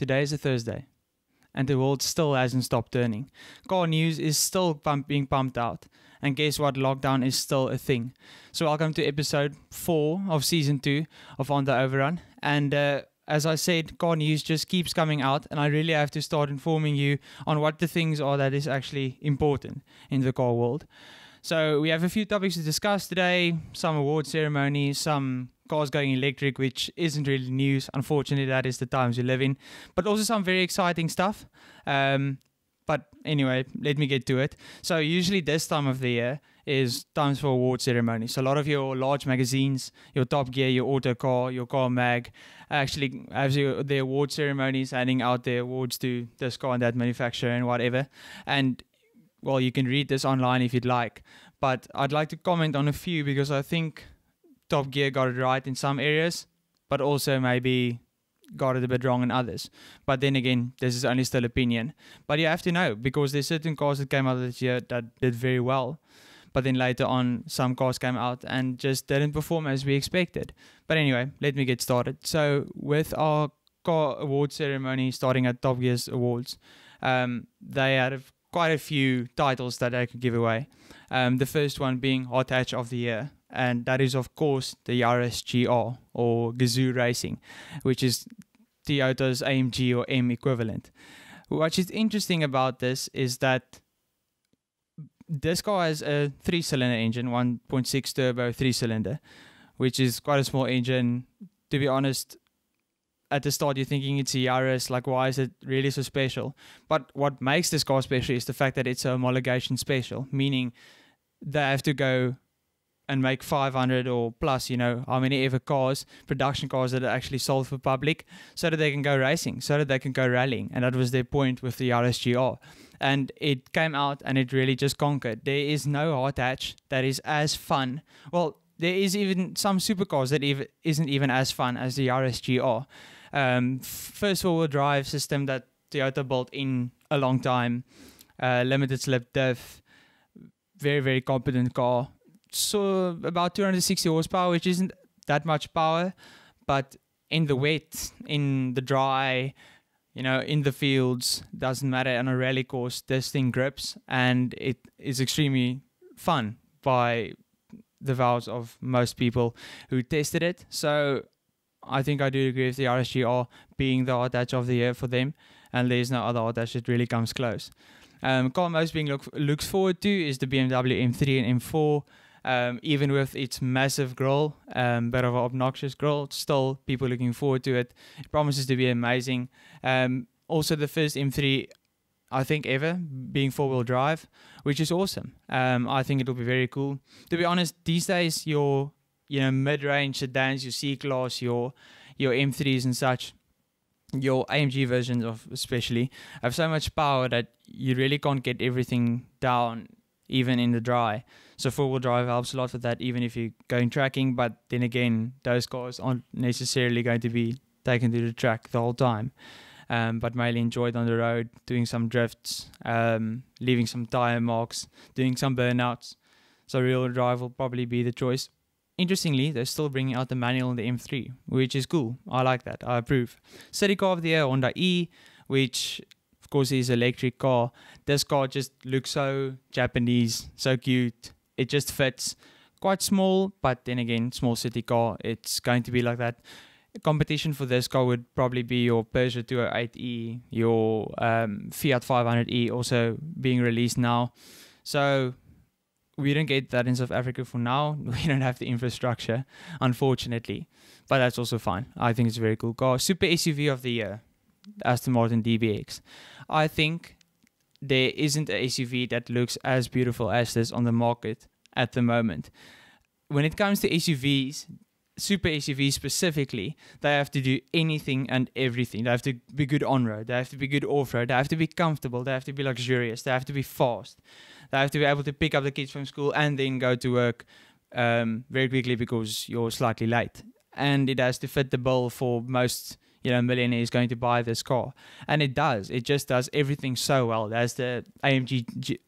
Today is a Thursday, and the world still hasn't stopped turning. Car news is still being pumped out, and guess what? Lockdown is still a thing. So welcome to episode 4 of season 2 of On the Overrun. And as I said, car news just keeps coming out, and I really have to start informing you on what the things are that is actually important in the car world. So we have a few topics to discuss today, some award ceremonies, some cars going electric, which isn't really news. Unfortunately, that is the times we live in. But also some very exciting stuff. But anyway, let me get to it. So usually this time of the year is times for award ceremonies. So a lot of your large magazines, your Top Gear, your Auto Car, your Car Mag, actually have the award ceremonies, handing out their awards to this car and that manufacturer and whatever. And well, you can read this online if you'd like, but I'd like to comment on a few because I think Top Gear got it right in some areas, but also maybe got it a bit wrong in others. But then again, this is only still opinion. But you have to know, because there's certain cars that came out this year that did very well, but then later on, some cars came out and just didn't perform as we expected. But anyway, let me get started. So with our car award ceremony starting at Top Gear's awards, they had quite a few titles that I could give away. The first one being Hot Hatch of the Year, and that is of course the Yaris GR or Gazoo Racing, which is Toyota's AMG or M equivalent. What is interesting about this is that this car has a 3-cylinder engine, 1.6 turbo 3-cylinder, which is quite a small engine. To be honest, at the start you're thinking it's a Yaris, like why is it really so special? But what makes this car special is the fact that it's a homologation special, meaning they have to go and make 500 or plus, how many ever cars, production cars that are actually sold for public, so that they can go racing, so that they can go rallying. And that was their point with the Yaris GR. And it came out and it really just conquered. There is no hot hatch that is as fun. Well, there is even some supercars that isn't even as fun as the Yaris GR. First four-wheel drive system that Toyota built in a long time, limited slip diff, very, very competent car. So about 260 horsepower, which isn't that much power, but in the wet, in the dry, in the fields, doesn't matter. On a rally course, this thing grips, and it is extremely fun by the vows of most people who tested it. So I think I do agree with the RSGR being the hot hatch of the year for them, and there's no other hot hatch that really comes close. Car most being looks forward to is the BMW M3 and M4. Even with its massive grille, bit of an obnoxious grille, still people looking forward to it. It promises to be amazing. Also the first M3, I think ever, being 4-wheel drive, which is awesome. I think it'll be very cool. To be honest, these days your mid-range sedans, your C-Class, your M3s and such, your AMG versions of especially, have so much power that you really can't get everything down, even in the dry. So 4-wheel drive helps a lot with that, even if you're going tracking. But then again, those cars aren't necessarily going to be taken to the track the whole time, but mainly enjoyed on the road, doing some drifts, leaving some tire marks, doing some burnouts. So rear-wheel drive will probably be the choice. Interestingly, they're still bringing out the manual in the M3, which is cool. I like that. I approve. City car of the year, Honda E, which of course is an electric car. This car just looks so Japanese, so cute. It just fits. Quite small, but then again, small city car. It's going to be like that. Competition for this car would probably be your Peugeot 208e, your Fiat 500e also being released now. So we don't get that in South Africa for now. We don't have the infrastructure, unfortunately. But that's also fine. I think it's a very cool car. Super SUV of the year, Aston Martin DBX. I think there isn't an SUV that looks as beautiful as this on the market at the moment. When it comes to SUVs, super SUVs specifically, they have to do anything and everything. They have to be good on-road. They have to be good off-road. They have to be comfortable. They have to be luxurious. They have to be fast. They have to be able to pick up the kids from school and then go to work very quickly because you're slightly late. And it has to fit the bill for most millionaire is going to buy this car. And it does. It just does everything so well. There's the AMG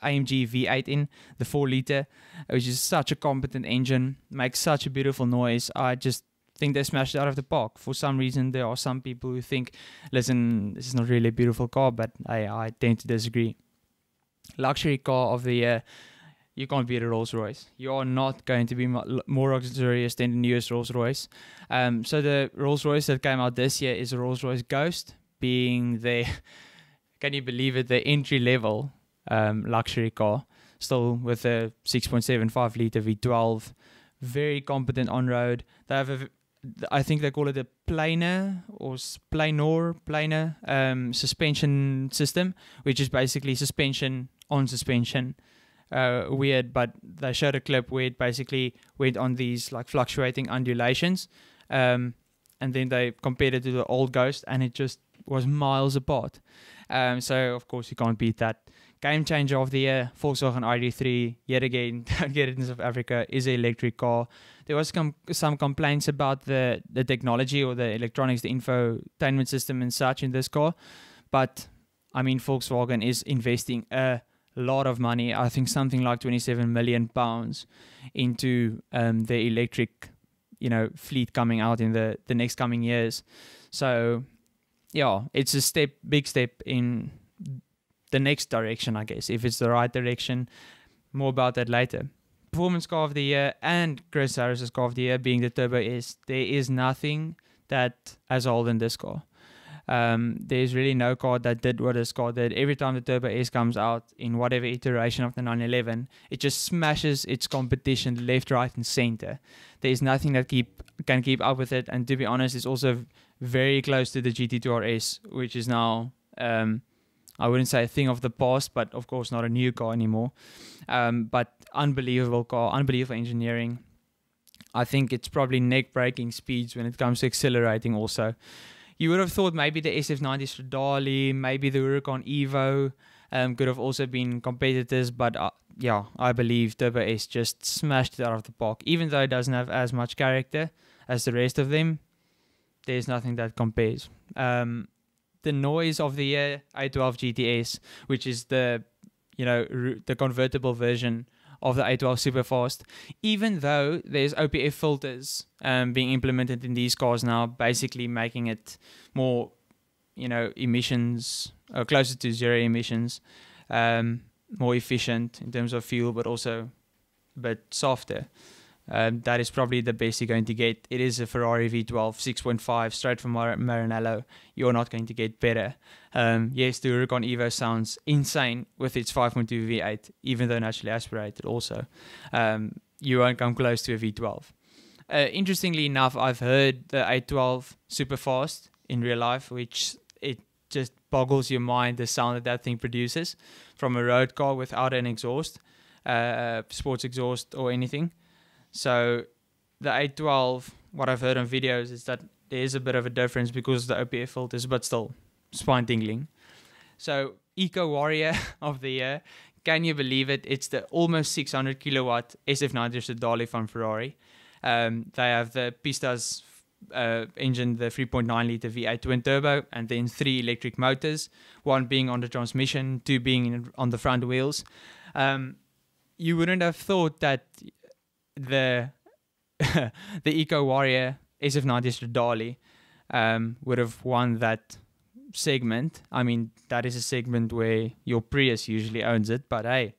V8 in, the 4-liter, which is such a competent engine, makes such a beautiful noise. I just think they smashed it out of the park. For some reason, there are some people who think, listen, this is not really a beautiful car, but I tend to disagree. Luxury car of the year, you can't beat a Rolls-Royce. You are not going to be more luxurious than the newest Rolls-Royce. So the Rolls-Royce that came out this year is a Rolls-Royce Ghost, being the, can you believe it, the entry-level luxury car, still with a 6.75 litre V12, very competent on-road. They have I think they call it a planar suspension system, which is basically suspension on suspension. Weird, but they showed a clip where it basically went on these like fluctuating undulations, and then they compared it to the old Ghost, and it just was miles apart. So of course you can't beat that. Game changer of the year, Volkswagen ID3, yet again, don't get it in South Africa, is an electric car. There was some complaints about the technology or the electronics, the infotainment system and such in this car. But, I mean, Volkswagen is investing a lot of money, I think something like £27 million into the electric, fleet coming out in the next coming years. So, yeah, it's a big step in the next direction, I guess, if it's the right direction. More about that later. Performance car of the year and Chris Harris's car of the year being the Turbo S. There is nothing that has hold in this car. There's really no car that did what this car did. Every time the Turbo S comes out in whatever iteration of the 911, it just smashes its competition left, right and center. There's nothing that can keep up with it, and to be honest, it's also very close to the GT2 RS, which is now I wouldn't say a thing of the past, but of course not a new car anymore. But unbelievable car, unbelievable engineering. I think it's probably neck-breaking speeds when it comes to accelerating also. You would have thought maybe the SF90 Stradale, maybe the Huracan Evo could have also been competitors, but yeah, I believe Turbo S just smashed it out of the park. Even though it doesn't have as much character as the rest of them, there's nothing that compares. The noise of the year, A12 GTS, which is the convertible version of the A12 Superfast. Even though there's OPF filters being implemented in these cars now, basically making it more, emissions, closer to zero emissions, more efficient in terms of fuel, but also a bit softer. That is probably the best you're going to get. It is a Ferrari V12 6.5 straight from Maranello. You're not going to get better. Yes, the Huracan Evo sounds insane with its 5.2 V8, even though naturally aspirated also. You won't come close to a V12. Interestingly enough, I've heard the A12 Superfast in real life, which it just boggles your mind, the sound that thing produces from a road car without an exhaust, sports exhaust or anything. So the A12, what I've heard on videos is that there is a bit of a difference because of the OPF filters, but still spine tingling. So Eco Warrior of the year, can you believe it? It's the almost 600 kilowatt SF90 Stradale from Ferrari. They have the Pistas engine, the 3.9 litre V8 twin turbo, and then 3 electric motors, one being on the transmission, 2 being on the front wheels. You wouldn't have thought that the Eco Warrior SF90 Stradale would have won that segment. I mean, that is a segment where your Prius usually owns it, but hey,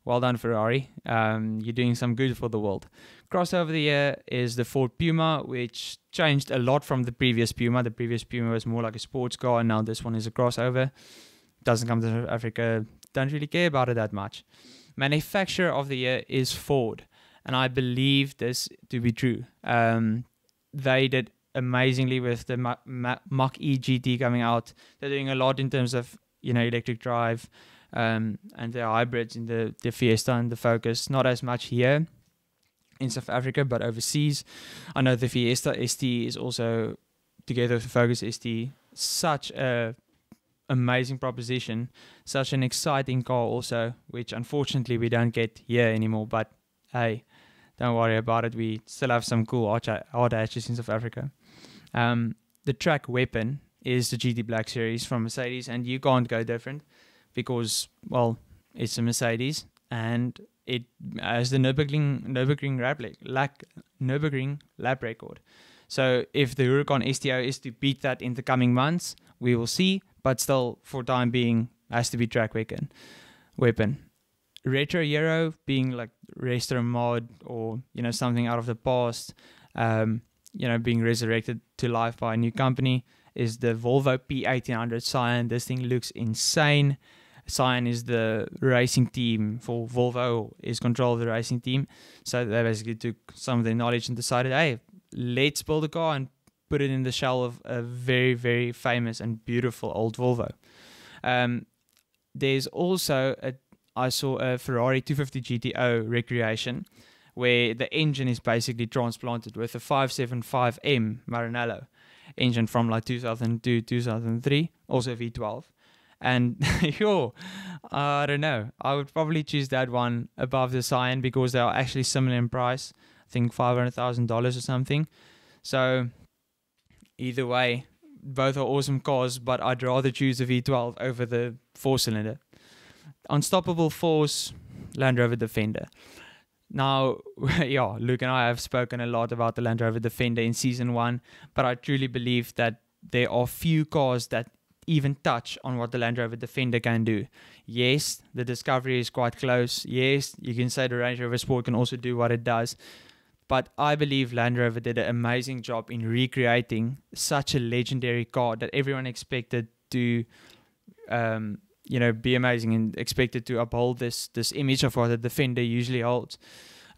well done Ferrari. You're doing some good for the world. Crossover of the year is the Ford Puma, which changed a lot from the previous Puma. The previous Puma was more like a sports car, and now this one is a crossover. Doesn't come to South Africa, don't really care about it that much. Manufacturer of the year is Ford, and I believe this to be true. They did amazingly with the Mach-E GT coming out. They're doing a lot in terms of electric drive and their hybrids in the Fiesta and the Focus. Not as much here in South Africa, but overseas. I know the Fiesta ST is also, together with the Focus ST, such a amazing proposition, such an exciting car also, which unfortunately we don't get here anymore, but hey, don't worry about it. We still have some cool hard hatches in South Africa. The track weapon is the GT Black Series from Mercedes, and you can't go different because, well, it's a Mercedes and it has the Nürburgring lap record. So if the Huracan STO is to beat that in the coming months, we will see. But still, for time being, has to be track weapon. Retro Hero being like retro mod or something out of the past, being resurrected to life by a new company, is the Volvo P1800 Cyan. This thing looks insane. Cyan is the racing team for Volvo, is control of the racing team. So they basically took some of their knowledge and decided, hey, let's build a car and put it in the shell of a very, very famous and beautiful old Volvo. There's also I saw a Ferrari 250 GTO recreation where the engine is basically transplanted with a 575M Maranello engine from like 2002, 2003, also V12. And I don't know. I would probably choose that one above the Cyan because they are actually similar in price. I think $500,000 or something. So either way, both are awesome cars, but I'd rather choose the V12 over the 4-cylinder. Unstoppable Force, Land Rover Defender. Now, Luke and I have spoken a lot about the Land Rover Defender in Season 1, but I truly believe that there are few cars that even touch on what the Land Rover Defender can do. Yes, the Discovery is quite close. Yes, you can say the Range Rover Sport can also do what it does. But I believe Land Rover did an amazing job in recreating such a legendary car that everyone expected to be amazing and expected to uphold this image of what a Defender usually holds.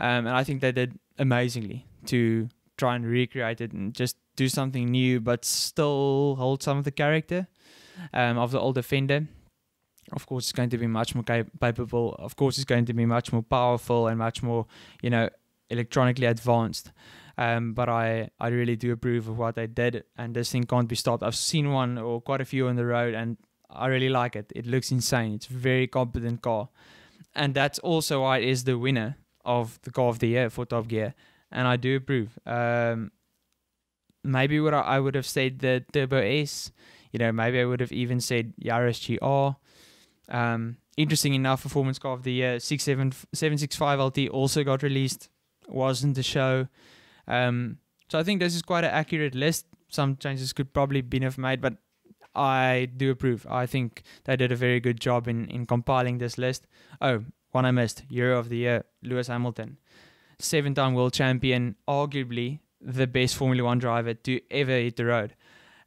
And I think they did amazingly to try and recreate it and just do something new, but still hold some of the character of the old Defender. Of course, it's going to be much more capable. Of course, it's going to be much more powerful and much more, electronically advanced. But I really do approve of what they did, and this thing can't be stopped. I've seen one or quite a few on the road, and I really like it. It looks insane. It's a very competent car. And that's also why it is the winner of the car of the year for Top Gear. And I do approve. Maybe what I would have said the Turbo S. Maybe I would have even said Yaris GR. Interesting enough, Performance Car of the Year, 765 LT also got released. Wasn't the show. So I think this is quite an accurate list. Some changes could probably be made, but I do approve. I think they did a very good job in compiling this list. Oh, one I missed. Hero of the Year, Lewis Hamilton. 7-time world champion, arguably the best Formula 1 driver to ever hit the road.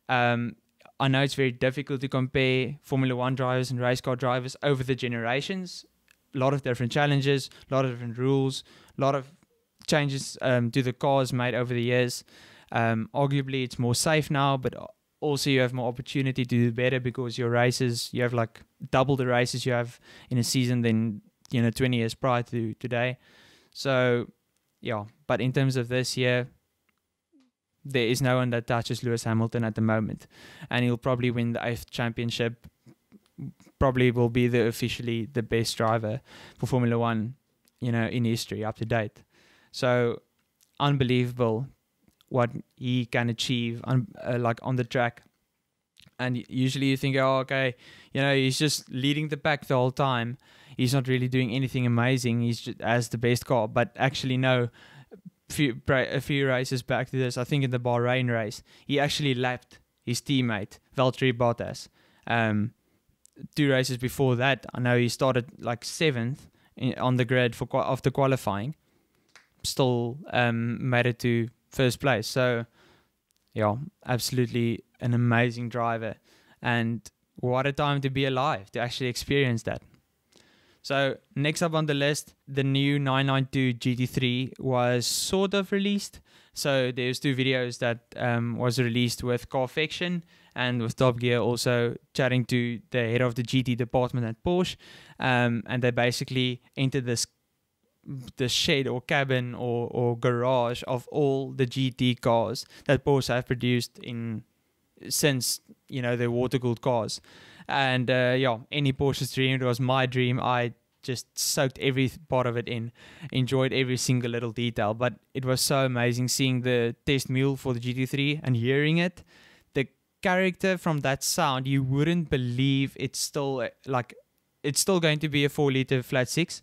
I know it's very difficult to compare Formula 1 drivers and race car drivers over the generations. A lot of different challenges, a lot of different rules, a lot of changes to the cars made over the years. Arguably, it's more safe now, but also you have more opportunity to do better because your races, you have like double the races you have in a season than 20 years prior to today. So but in terms of this year, there is no one that touches Lewis Hamilton at the moment, and he'll probably win the 8th championship. Probably will be officially the best driver for Formula 1 in history up to date. So unbelievable what he can achieve on the track. And usually you think, he's just leading the pack the whole time. He's not really doing anything amazing. He's just has the best car. But actually, no. A few races back to this, I think in the Bahrain race, he actually lapped his teammate Valtteri Bottas. 2 races before that, I know he started like 7th on the grid after qualifying. Still made it to first place. So absolutely an amazing driver, and what a time to be alive to actually experience that. So next up on the list, the new 992 GT3 was sort of released. So there's 2 videos that was released with Carfaction and with Top Gear also chatting to the head of the GT department at Porsche, and they basically entered the shed or cabin or garage of all the GT cars that Porsche have produced since their water-cooled cars. And any Porsche's dream. It was my dream. I just soaked every part of it in, enjoyed every single little detail. But it was so amazing seeing the test mule for the GT3 and hearing it. The character from that sound, you wouldn't believe it's still going to be a 4-liter flat 6.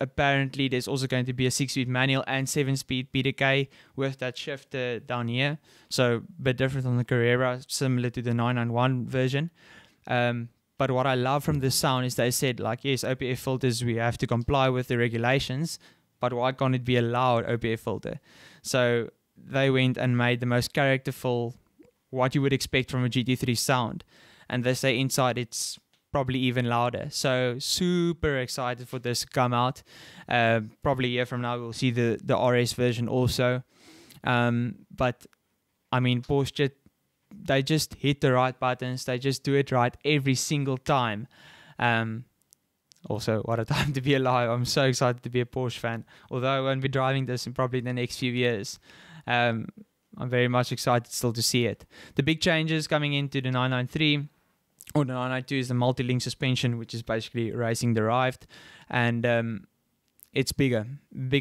apparently there's also going to be a 6-speed manual and 7-speed PDK with that shifter down here. So a bit different on the Carrera, similar to the 991 version. But what I love from this sound is they said, like, yes, OPF filters, we have to comply with the regulations, but why can't it be a loud OPF filter? So they went and made the most characterful, what you would expect from a GT3 sound. And they say inside it's probably even louder. So super excited for this to come out. Probably a year from now we'll see the RS version also. But I mean, Porsche, they just hit the right buttons. They just do it right every single time. Also, what a time to be alive. I'm so excited to be a Porsche fan. Although I won't be driving this in probably the next few years. I'm very much excited still to see it. The big changes coming into the 993 or the 992 is the multi-link suspension, which is basically racing derived. And it's bigger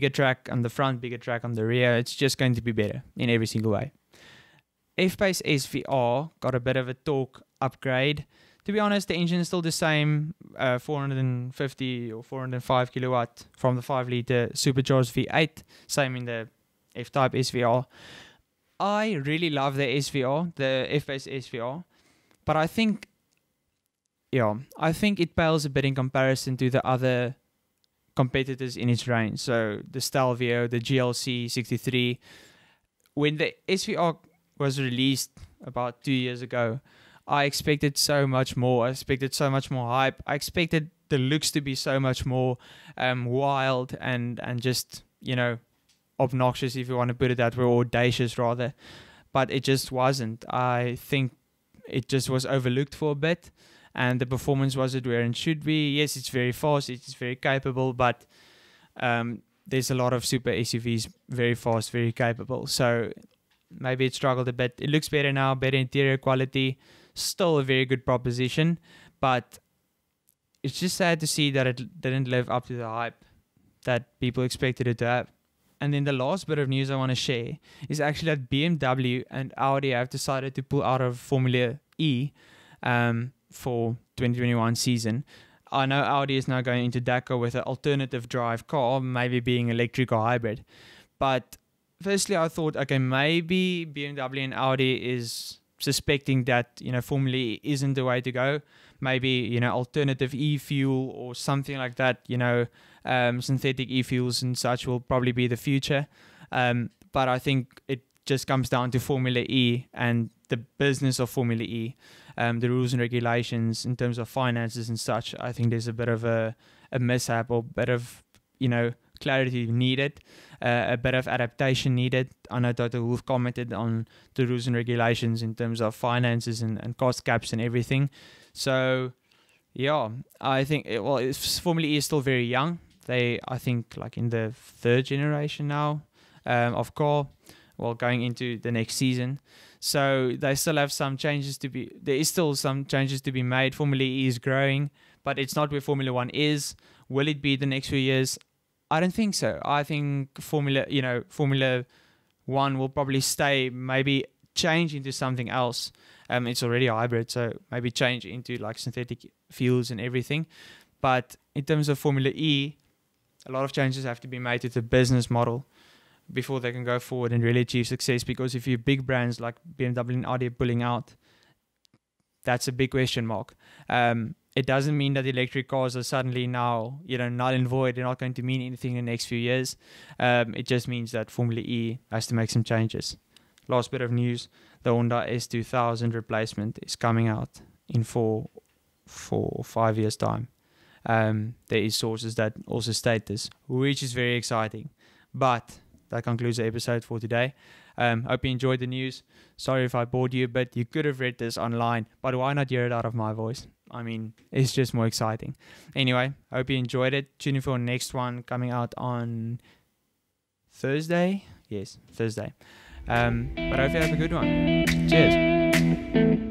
track on the front, bigger track on the rear. It's just going to be better in every single way. F-Pace SVR got a bit of a torque upgrade. To be honest, the engine is still the same, 450 or 405 kilowatt from the 5-liter supercharged V8. Same in the F-Type SVR. I really love the SVR, the F-Pace SVR, but I think it pales a bit in comparison to the other competitors in its range. So the Stelvio, the GLC 63. When the SVR was released about 2 years ago, I expected so much more. I expected so much more hype. I expected the looks to be so much more wild and just, obnoxious, if you want to put it that way, or audacious rather. But it just wasn't. I think it just was overlooked for a bit, and the performance wasn't where it should be. Yes, it's very fast, it's very capable, but there's a lot of super SUVs very fast, very capable. So maybe it struggled a bit. It looks better now, better interior quality, still a very good proposition, but it's just sad to see that it didn't live up to the hype that people expected it to have. And then the last bit of news I want to share is actually that BMW and Audi have decided to pull out of Formula E for 2021 season. I know Audi is now going into Dakar with an alternative drive car, maybe being electric or hybrid. But firstly, I thought, okay, maybe BMW and Audi is suspecting that, Formula E isn't the way to go. Maybe, alternative e-fuel or something like that, synthetic e-fuels and such will probably be the future. But I think it just comes down to Formula E and the business of Formula E, the rules and regulations in terms of finances and such. I think there's a bit of a mishap or a bit of, clarity needed, a bit of adaptation needed. I know Toto Wolff commented on the rules and regulations in terms of finances and cost caps and everything. So, yeah, I think, Formula E is still very young. They, I think, like in the 3rd generation now of car, going into the next season. So they still have some changes to be, there is still some changes to be made. Formula E is growing, but it's not where Formula 1 is. Will it be the next few years? I don't think so. I think Formula 1 will probably stay, maybe change into something else. It's already a hybrid, so maybe change into like synthetic fuels and everything. But in terms of Formula E, a lot of changes have to be made to the business model before they can go forward and really achieve success. Because if you big brands like BMW and Audi are pulling out, that's a big question mark. It doesn't mean that electric cars are suddenly now, null and void. They're not going to mean anything in the next few years. It just means that Formula E has to make some changes. Last bit of news, the Honda S2000 replacement is coming out in 4 or 5 years' time. There is sources that also state this, which is very exciting. But that concludes the episode for today. Hope you enjoyed the news. Sorry if I bored you, but you could have read this online. But why not hear it out of my voice? I mean, it's just more exciting. Anyway, hope you enjoyed it. Tune in for the next one coming out on Thursday. Yes, Thursday. But I hope you have a good one. Cheers.